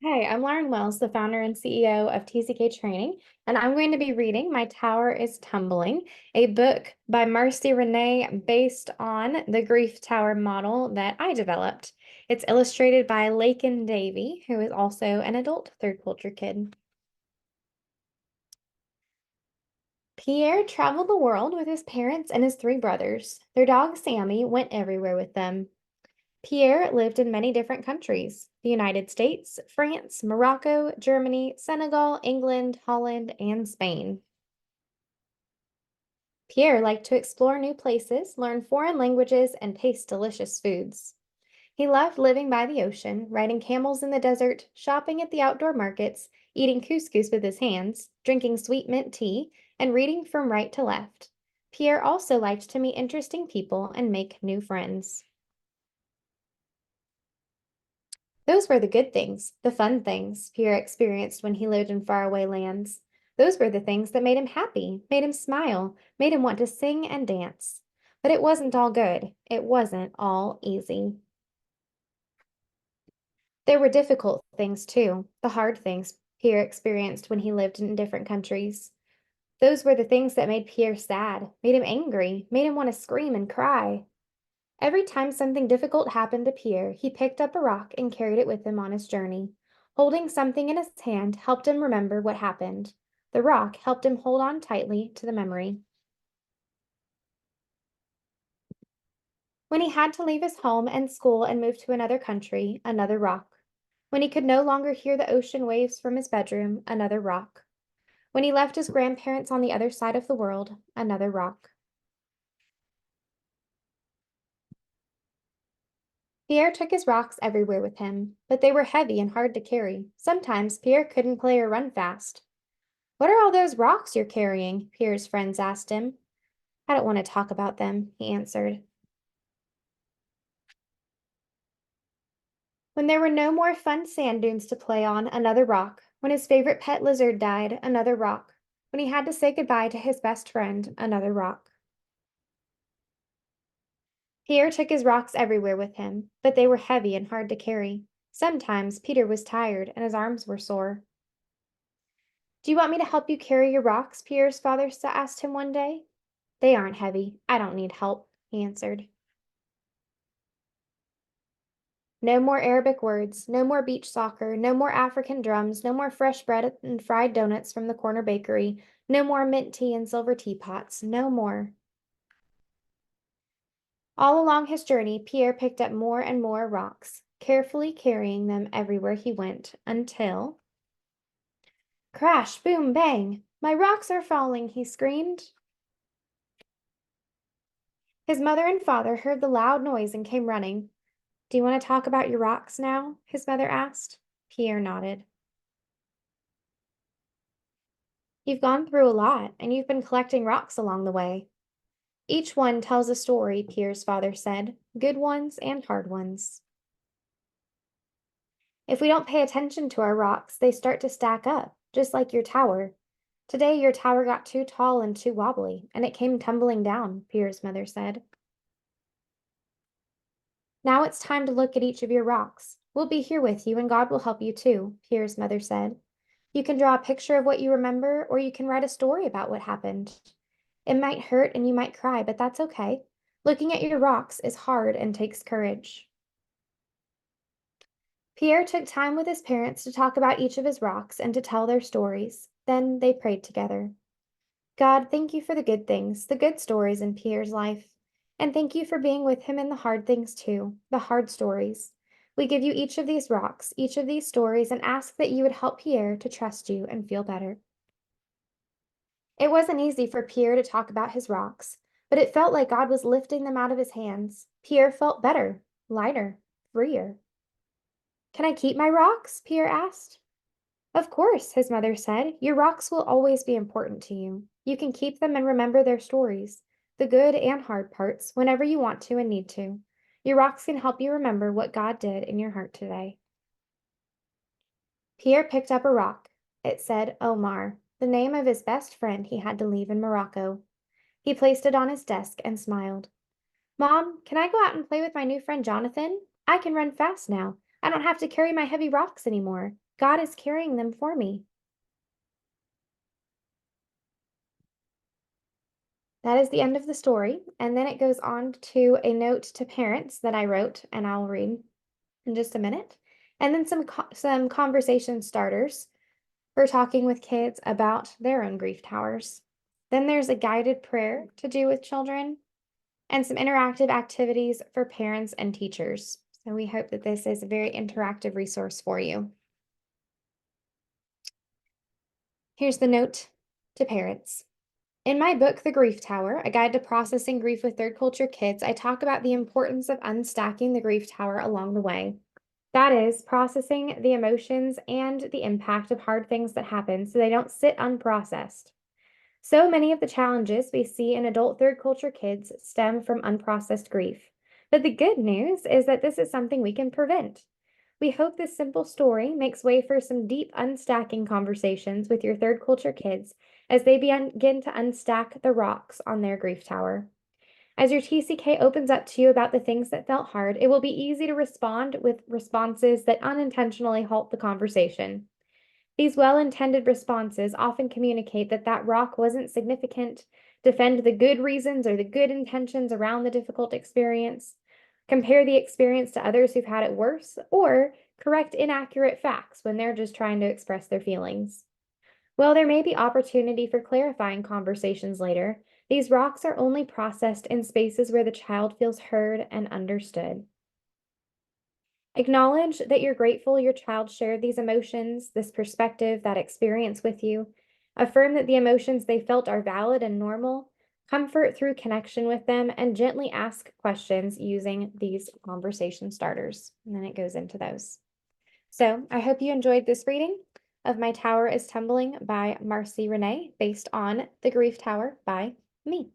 Hi, I'm Lauren Wells, the founder and CEO of TCK Training, and I'm going to be reading My Tower is Tumbling, a book by Marci Renee based on the grief tower model that I developed. It's illustrated by Lakin Davey, who is also an adult third culture kid. Pierre traveled the world with his parents and his three brothers. Their dog Sammy went everywhere with them. Pierre lived in many different countries: the United States, France, Morocco, Germany, Senegal, England, Holland, and Spain. Pierre liked to explore new places, learn foreign languages, and taste delicious foods. He loved living by the ocean, riding camels in the desert, shopping at the outdoor markets, eating couscous with his hands, drinking sweet mint tea, and reading from right to left. Pierre also liked to meet interesting people and make new friends. Those were the good things, the fun things Pierre experienced when he lived in faraway lands. Those were the things that made him happy, made him smile, made him want to sing and dance. But it wasn't all good. It wasn't all easy. There were difficult things too, the hard things Pierre experienced when he lived in different countries. Those were the things that made Pierre sad, made him angry, made him want to scream and cry. Every time something difficult happened to Pierre, he picked up a rock and carried it with him on his journey. Holding something in his hand helped him remember what happened. The rock helped him hold on tightly to the memory. When he had to leave his home and school and move to another country, another rock. When he could no longer hear the ocean waves from his bedroom, another rock. When he left his grandparents on the other side of the world, another rock. Pierre took his rocks everywhere with him, but they were heavy and hard to carry. Sometimes Pierre couldn't play or run fast. "What are all those rocks you're carrying?" Pierre's friends asked him. "I don't want to talk about them," he answered. When there were no more fun sand dunes to play on, another rock. When his favorite pet lizard died, another rock. When he had to say goodbye to his best friend, another rock. Pierre took his rocks everywhere with him, but they were heavy and hard to carry. Sometimes Peter was tired and his arms were sore. "Do you want me to help you carry your rocks?" Pierre's father asked him one day. "They aren't heavy. I don't need help," he answered. No more Arabic words, no more beach soccer, no more African drums, no more fresh bread and fried donuts from the corner bakery, no more mint tea and silver teapots, no more. All along his journey, Pierre picked up more and more rocks, carefully carrying them everywhere he went, until crash, boom, bang! "My rocks are falling!" he screamed. His mother and father heard the loud noise and came running. "Do you want to talk about your rocks now?" his mother asked. Pierre nodded. "You've gone through a lot, and you've been collecting rocks along the way." "Each one tells a story," Pierre's father said, "good ones and hard ones. If we don't pay attention to our rocks, they start to stack up, just like your tower. Today, your tower got too tall and too wobbly, and it came tumbling down," Pierre's mother said. "Now it's time to look at each of your rocks. We'll be here with you, and God will help you too," Pierre's mother said. "You can draw a picture of what you remember, or you can write a story about what happened. It might hurt and you might cry, but that's okay. Looking at your rocks is hard and takes courage." Pierre took time with his parents to talk about each of his rocks and to tell their stories. Then they prayed together. "God, thank you for the good things, the good stories in Pierre's life. And thank you for being with him in the hard things too, the hard stories. We give you each of these rocks, each of these stories, and ask that you would help Pierre to trust you and feel better." It wasn't easy for Pierre to talk about his rocks, but it felt like God was lifting them out of his hands. Pierre felt better, lighter, freer. "Can I keep my rocks?" Pierre asked. "Of course," his mother said. "Your rocks will always be important to you. You can keep them and remember their stories, the good and hard parts, whenever you want to and need to. Your rocks can help you remember what God did in your heart today." Pierre picked up a rock. It said Omar, the name of his best friend he had to leave in Morocco. He placed it on his desk and smiled. "Mom, can I go out and play with my new friend Jonathan? I can run fast now. I don't have to carry my heavy rocks anymore." God is carrying them for me. That is the end of the story, and then it goes on to a note to parents that I wrote, and I'll read in just a minute. And then some conversation starters for talking with kids about their own grief towers. Then there's a guided prayer to do with children and some interactive activities for parents and teachers. So we hope that this is a very interactive resource for you. Here's the note to parents. In my book, The Grief Tower, A Guide to Processing Grief with Third Culture Kids, I talk about the importance of unstacking the grief tower along the way. That is, processing the emotions and the impact of hard things that happen so they don't sit unprocessed. So many of the challenges we see in adult third culture kids stem from unprocessed grief. But the good news is that this is something we can prevent. We hope this simple story makes way for some deep unstacking conversations with your third culture kids as they begin to unstack the rocks on their grief tower. As your TCK opens up to you about the things that felt hard, it will be easy to respond with responses that unintentionally halt the conversation. These well intended responses often communicate that that rock wasn't significant, defend the good reasons or the good intentions around the difficult experience, compare the experience to others who've had it worse, or correct inaccurate facts when they're just trying to express their feelings. While there may be opportunity for clarifying conversations later, these rocks are only processed in spaces where the child feels heard and understood. Acknowledge that you're grateful your child shared these emotions, this perspective, that experience with you. Affirm that the emotions they felt are valid and normal. Comfort through connection with them and gently ask questions using these conversation starters. And then it goes into those. So I hope you enjoyed this reading of My Tower is Tumbling by Marci Renee, based on The Grief Tower by me.